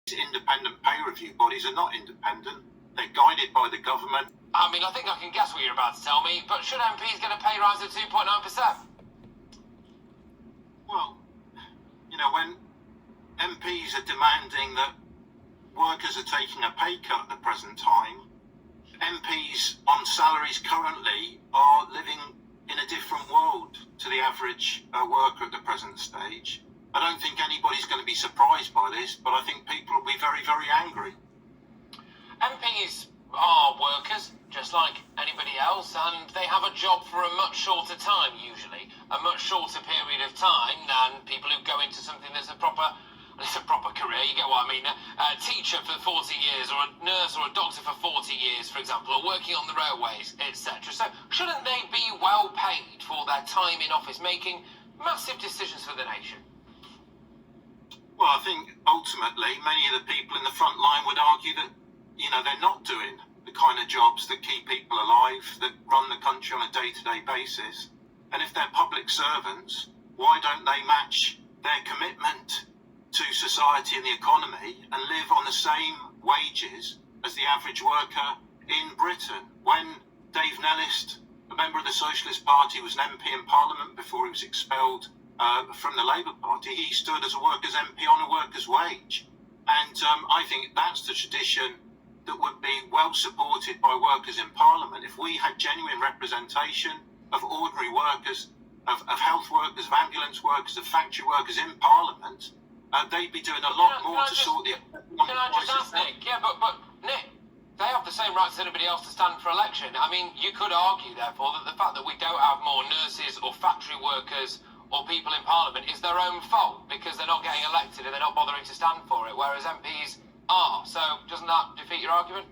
Independent pay review bodies are not independent. They're guided by the government. I mean, I think I can guess what you're about to tell me, but should MPs get a pay rise of 2.9%? Well, you know, when MPs are demanding that workers are taking a pay cut at the present time, MPs on salaries currently are living in a different world to the average worker at the present stage. I don't think anybody's going to be surprised by this, but I think people will be very, very angry. MPs are workers, just like anybody else, and they have a job for a much shorter time, usually. A much shorter period of time than people who go into something that's a proper career, you get what I mean? A teacher for 40 years, or a nurse or a doctor for 40 years, for example, or working on the railways, etc. So shouldn't they be well paid for their time in office, making massive decisions for the nation? Well, I think ultimately many of the people in the front line would argue that, you know, they're not doing the kind of jobs that keep people alive, that run the country on a day-to-day basis. And if they're public servants, why don't they match their commitment to society and the economy and live on the same wages as the average worker in Britain? When Dave Nellist, a member of the Socialist Party, was an MP in Parliament before he was expelled from the Labour Party, he stood as a workers' MP on a workers' wage. And I think that's the tradition that would be well supported by workers in Parliament. If we had genuine representation of ordinary workers, of health workers, of ambulance workers, of factory workers in Parliament, they'd be doing a lot more to sort the... Can I just ask, Nick? Yeah, but Nick, they have the same rights as anybody else to stand for election. I mean, you could argue, therefore, that the fact that we don't have more nurses or factory workers or people in Parliament is their own fault because they're not getting elected and they're not bothering to stand for it, whereas MPs are. So doesn't that defeat your argument?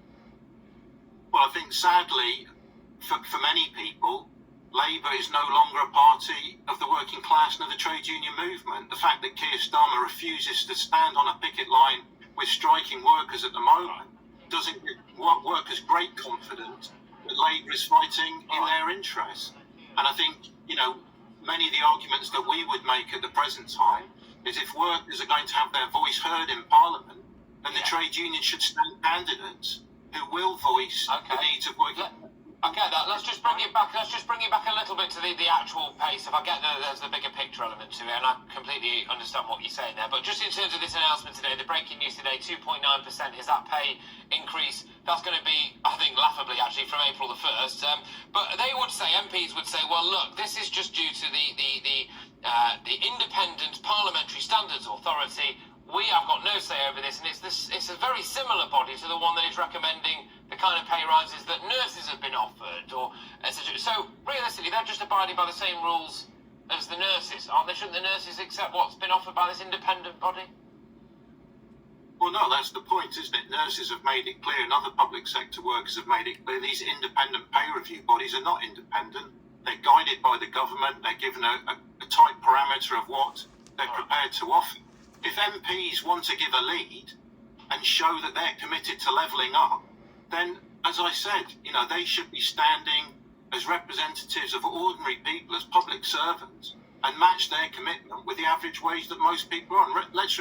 Well, I think sadly, for many people, Labour is no longer a party of the working class and of the trade union movement. The fact that Keir Starmer refuses to stand on a picket line with striking workers at the moment doesn't give workers great confidence that Labour is fighting in their interests. And I think, you know, many of the arguments that we would make at the present time is if workers are going to have their voice heard in Parliament, then the trade union should stand candidates who will voice the needs of working. I get that. Let's just bring it back. Let's just bring it back a little bit to the actual pace. If I get there's the bigger picture element to it, and I completely understand what you're saying there. But just in terms of this announcement today, the breaking news today, 2.9% is that pay increase. That's going to be, I think, laughably actually from April the 1st. But they would say, MPs would say, well, look, this is just due to the Independent Parliamentary Standards Authority. We have got no say over this, and it's a very similar body to the one that is recommending the kind of pay rises that nurses have been offered, or etc. So realistically, they're just abiding by the same rules as the nurses, aren't they? Shouldn't the nurses accept what's been offered by this independent body? Well, no, that's the point, isn't it? Nurses have made it clear, and other public sector workers have made it clear. These independent pay review bodies are not independent. They're guided by the government. They're given a tight parameter of what they're prepared to offer. If MPs want to give a lead and show that they're committed to levelling up, then, as I said, you know, they should be standing as representatives of ordinary people, as public servants, and match their commitment with the average wage that most people are on. Let's